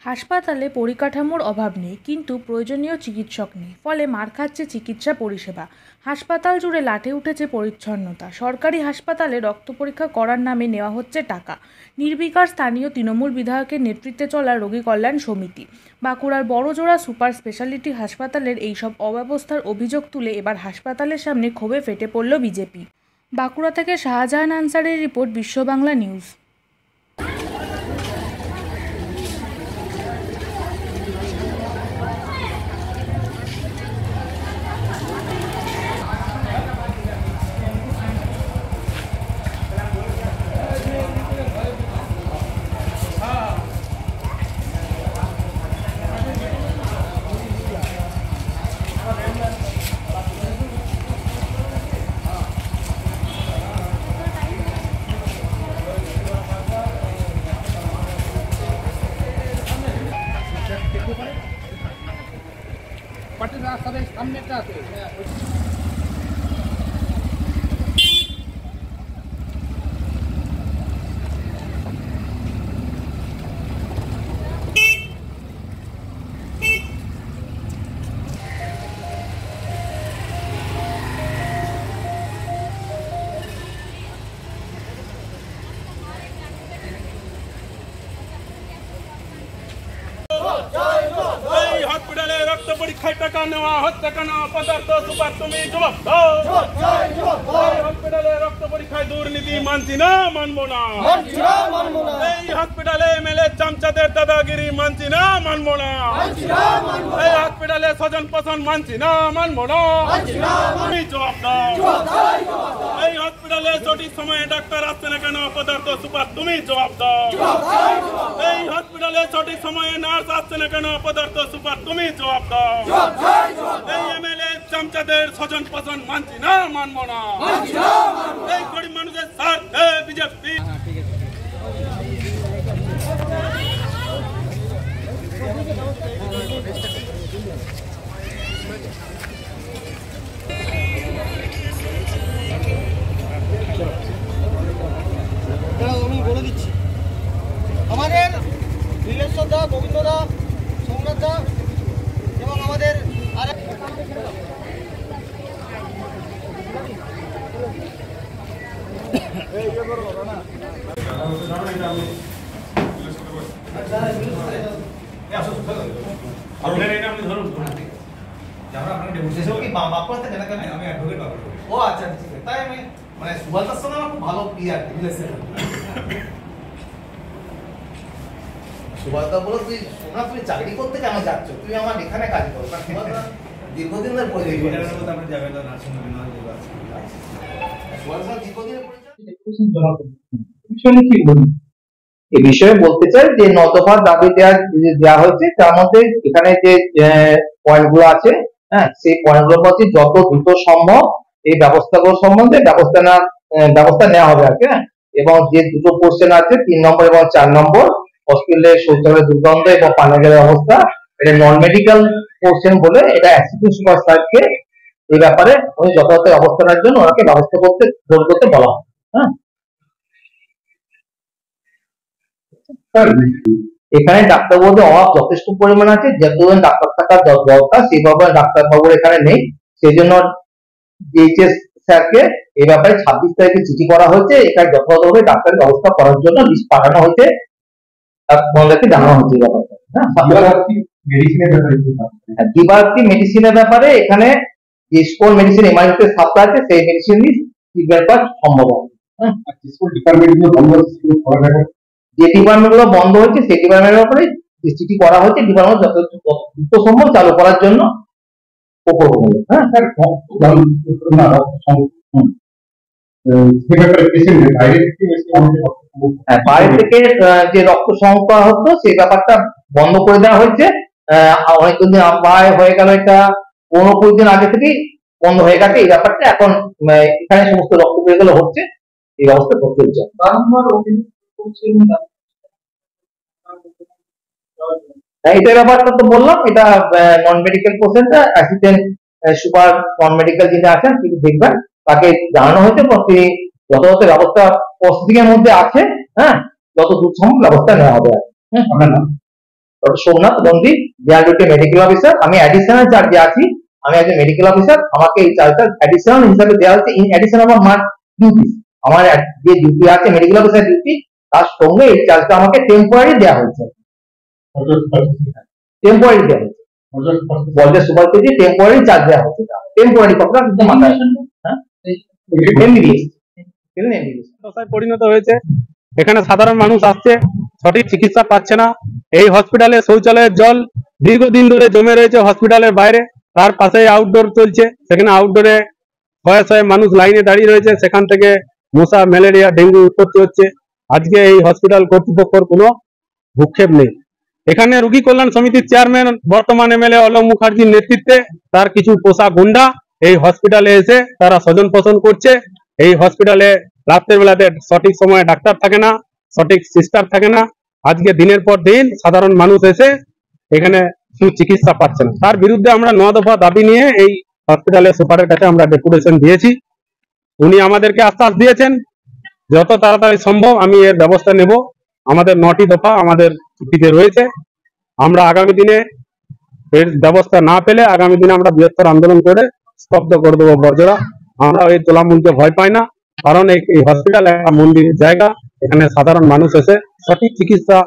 হাসপাতালে পরিকাঠামোর অভাব নেই, কিন্তু প্রয়োজনীয় চিকিৎসক নেই, ফলে মার খাচ্ছে চিকিৎসা পরিষেবা। হাসপাতাল জুড়ে লাটে উঠেছে পরিচ্ছন্নতা। সরকারি হাসপাতালে রক্ত পরীক্ষা করার নামে নেওয়া হচ্ছে টাকা। নির্বিকার স্থানীয় তৃণমূল বিধায়কের নেতৃত্বে চলা রোগী কল্যাণ সমিতি বাঁকুড়ার বড়জোড়া সুপার স্পেশালিটি হাসপাতালের এইসব অব্যবস্থার অভিযোগ তুলে এবার হাসপাতালের সামনে ক্ষোভে ফেটে পড়ল বিজেপি। বাঁকুড়া থেকে শাহজাহান আনসারের রিপোর্ট, বিশ্ব বাংলা নিউজ। পার্টির রাস্তার সামনে একটা আছে। রক্ত পরীক্ষায় টাকা নেওয়া হচ্ছে কেন? পদার্থ সুপার তুমি জবাব দাও। হসপিটালে রক্ত পরীক্ষায় দুর্নীতি মানছি না, মানবো না। এই হসপিটালে এমএলএ চামচাদের দাদাগিরি মানছি না, মানবো না। এই হসপিটালে স্বজন পোষণ মানছি না, মানবো না। তুমি জবাব দাও। এই হসপিটালে সঠিক সময়ে ডাক্তার আসছে না কেন? পদার্থ সুপার তুমি জবাব দাও। এই হসপিটালে সঠিক সময়ে নার্স আসছে না কেন? পদার্থ সুপার তুমি জবাব দাও। এই এমএলএ চামচাদের স্বজন পোষণ মানছি না, মানবো না। এই গরিব মানুষের স্বার্থে বিজেপি। আমি বলে দিচ্ছি, আমাদের নীলেশ্বর দা, গোবিন্দ দা, সোমনাথ দা এবং আমাদের আর সুভাষদা বলো, তুই সোনা তুমি চাকরি করতে কেন যাচ্ছ? তুমি আমার এখানে কাজ করো। সুভাষদা দীর্ঘদিন ধরে দীর্ঘদিনের এ বিষয়ে বলতে চাই যে 9 দফার দাবি দেওয়া হয়েছে, তার মধ্যে এখানে যে পয়েন্ট গুলো আছে, হ্যাঁ, সেই পয়েন্ট গুলোর মধ্যে যত দ্রুত সম্ভব এই ব্যবস্থাগুলো সম্বন্ধে ব্যবস্থা নেওয়া হবে আর কি। এবং যে দুটো কোশ্চেন আছে 3 নম্বর এবং 4 নম্বর, হসপিটালে শৌচালয়ের দুর্গন্ধ এবং পানীয় জলের অবস্থা, এটা নন মেডিকেল কোশ্চেন বলে এটা অ্যাসিস্ট্যান্ট সুপার স্যারকে এই ব্যাপারে উনি যথাযথ ব্যবস্থা নেওয়ার জন্য ওনাকে ব্যবস্থা করতে বলা হয়। হ্যাঁ, এখানে ডাক্তারবাবুদের অভাব যথেষ্ট পরিমাণ আছে। যতজন ডাক্তার থাকার দরকার সেইভাবে ডাক্তারবাবু এখানে নেই। সেই জন্য ডিএইচএস স্যারকে এই ব্যাপারে 26 তারিখে চিঠি করা হয়েছে। এখানে যথাযথভাবে ডাক্তারের ব্যবস্থা করার জন্য লিস্ট পাঠানো হয়েছে, আপনাদেরকে জানানো হচ্ছে ব্যাপারটা। মেডিসিনের ব্যাপারে এখানে যে স্কোর মেডিসিন এমআরএফ এর সাপ্লাই আছে সেই মেডিসিন ট্রিটমেন্ট করা সম্ভব হবে। যে ডিপার্টমেন্ট গুলো বন্ধ হয়েছে সেই ডিপার্টমেন্টের উপরে চিঠি করা হয়েছে, ডিপার্টমেন্ট যত দ্রুত সম্ভব চালু করার জন্য। হ্যাঁ স্যার, বাইরে থেকে যে রক্ত সংগ্রহ হতো সেই ব্যাপারটা বন্ধ করে দেওয়া হয়েছে। অনেকদিন হয়ে গেল, এটা 15-20 দিন আগে থেকেই বন্ধ হয়ে গেছে এই ব্যাপারটা। এখন এখানে সমস্ত রক্ত বেরোগুলো হচ্ছে, এই ব্যবস্থা করতে হচ্ছে। এটা ব্যাপারটা তো বললাম, এটা নন মেডিকেল পেশেন্টটা অ্যাসিস্ট্যান্ট সুপার নন মেডিকেল যিনি আছেন তিনি দেখবেন, তাকে জানানো হয়েছে তিনি যথাযথ ব্যবস্থা প্রসেসিং এর মধ্যে আছে। হ্যাঁ, যত দ্রুত সম্ভব ব্যবস্থা নেওয়া হবে। হ্যাঁ, ডক্টর সোমনাথ মন্দির, দেয়ার ডিউটি মেডিকেল অফিসার। আমি অ্যাডিশনাল চার্জে আছি, আমি একজন মেডিকেল অফিসার, আমাকে এই চার্জটা অ্যাডিশনাল হিসাবে দেওয়া হচ্ছে in addition of my duty. আমার যে ডিউটি আছে মেডিকেল অফিসার ডিউটি, তার সঙ্গে এই চার্জটা আমাকে টেম্পোরারি দেওয়া হয়েছে, টেম্পোরারি দেওয়া হয়েছে। বলতে সুপার থেকে টেম্পোরারি চার্জ দেওয়া হচ্ছে, টেম্পোরারি কথা কিন্তু মাথায়, হ্যাঁ এমবিবিএস পরিণত হয়েছে। এখানে সাধারণ মানুষ আসছে, সঠিক চিকিৎসা পাচ্ছে না। এই হসপিটালে শৌচালয়ের জল দীর্ঘদিন ধরে জমে রয়েছে হসপিটালের বাইরে, তার পাশে আউটডোর চলছে, সেখানে আউটডোরে শয়ে শয়ে মানুষ লাইনে দাঁড়িয়ে রয়েছে, সেখান থেকে মশা, ম্যালেরিয়া, ডেঙ্গু উৎপত্তি হচ্ছে। আজকে এই হসপিটাল কর্তৃপক্ষের কোনো ভূক্ষেপ নেই। এখানে রোগী কল্যাণ সমিতির চেয়ারম্যান বর্তমান এমএলএ অলোক মুখার্জির নেতৃত্বে তার কিছু পোষা গুন্ডা এই হসপিটালে এসে তারা স্বজন পোষণ করছে। এই হসপিটালে রাত্রের বেলাতে সঠিক সময়ে ডাক্তার থাকে না, সঠিক সিস্টার থাকে না। আজকে দিনের পর দিন সাধারণ মানুষ এসে এখানে সুচিকিৎসা পাচ্ছে না। তার বিরুদ্ধে আমরা 9 দফা দাবি নিয়ে এই হসপিটালের সুপারের কাছে আমরা ডেপুটেশন দিয়েছি। উনি আমাদেরকে আশ্বাস দিয়েছেন যত তাড়াতাড়ি সম্ভব আমি এর ব্যবস্থা নেব। আমাদের 9টি দফা আমাদের চিঠিতে রয়েছে। আমরা আগামী দিনে এর ব্যবস্থা না পেলে আগামী দিনে আমরা বৃহত্তর আন্দোলন করে স্তব্ধ করে দেবো বর্জরা। আমরা এই তোলামূলকে ভয় পাই না, কারণ এই হসপিটাল একটা মন্দিরের জায়গা। এখানে সাধারণ মানুষ এসে সঠিক চিকিৎসা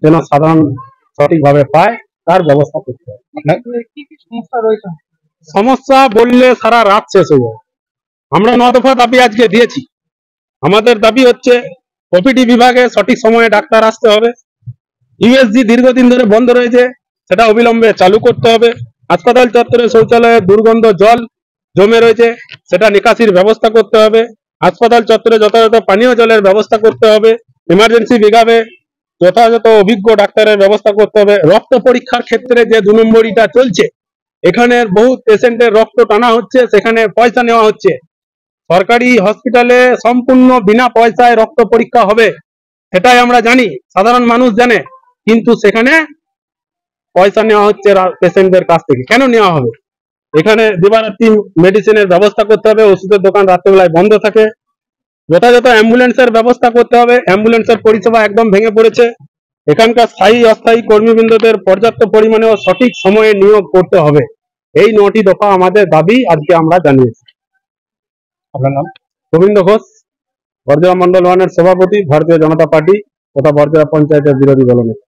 যেন সাধারণ সঠিকভাবে পায় তার ব্যবস্থা করতে হবে। সমস্যা বললে সারা রাত শেষ হয়ে যায়। আমরা 9 দফা দাবি আজকে দিয়েছি। আমাদের দাবি হচ্ছে ওপিডি বিভাগে সঠিক সময়ে ডাক্তার আসতে হবে। ইউএসজি দীর্ঘদিন ধরে বন্ধ রয়েছে, সেটা অবিলম্বে চালু করতে হবে। হাসপাতাল চত্বরে শৌচালয়ে দুর্গন্ধ জল জমে রয়েছে, সেটা নিকাশির ব্যবস্থা করতে হবে। হাসপাতাল চত্বরে যথাযথ পানীয় জলের ব্যবস্থা করতে হবে। ইমার্জেন্সি বিভাগে যথাযথ অভিজ্ঞ ডাক্তারের ব্যবস্থা করতে হবে। রক্ত পরীক্ষার ক্ষেত্রে যে 2 নম্বরিটা চলছে, এখানে বহু পেশেন্টের রক্ত টানা হচ্ছে, সেখানে পয়সা নেওয়া হচ্ছে। সরকারি হসপিটালে সম্পূর্ণ বিনা পয়সায় রক্ত পরীক্ষা হবে, সেটাই আমরা জানি, সাধারণ মানুষ জানে, কিন্তু সেখানে পয়সা নেওয়া হচ্ছে পেশেন্টদের কাছ থেকে। কেন নেওয়া হবে? এখানে দিবারাত্রি মেডিসিনের ব্যবস্থা করতে হবে, ওষুধের দোকান রাত্রেবেলায় বন্ধ থাকে। যথাযথ অ্যাম্বুলেন্সের ব্যবস্থা করতে হবে, অ্যাম্বুলেন্সের পরিষেবা একদম ভেঙে পড়েছে। এখানকার স্থায়ী অস্থায়ী কর্মীবৃন্দদের পর্যাপ্ত পরিমাণে ও সঠিক সময়ে নিয়োগ করতে হবে। এই 9টি দফা আমাদের দাবি আজকে আমরা জানিয়েছি। আপনার নাম? গোবিন্দ ঘোষ, বর্জরা মন্ডল 1-এর সভাপতি, ভারতীয় জনতা পার্টি তথা বর্জরা পঞ্চায়েতের বিরোধী দলনেতা।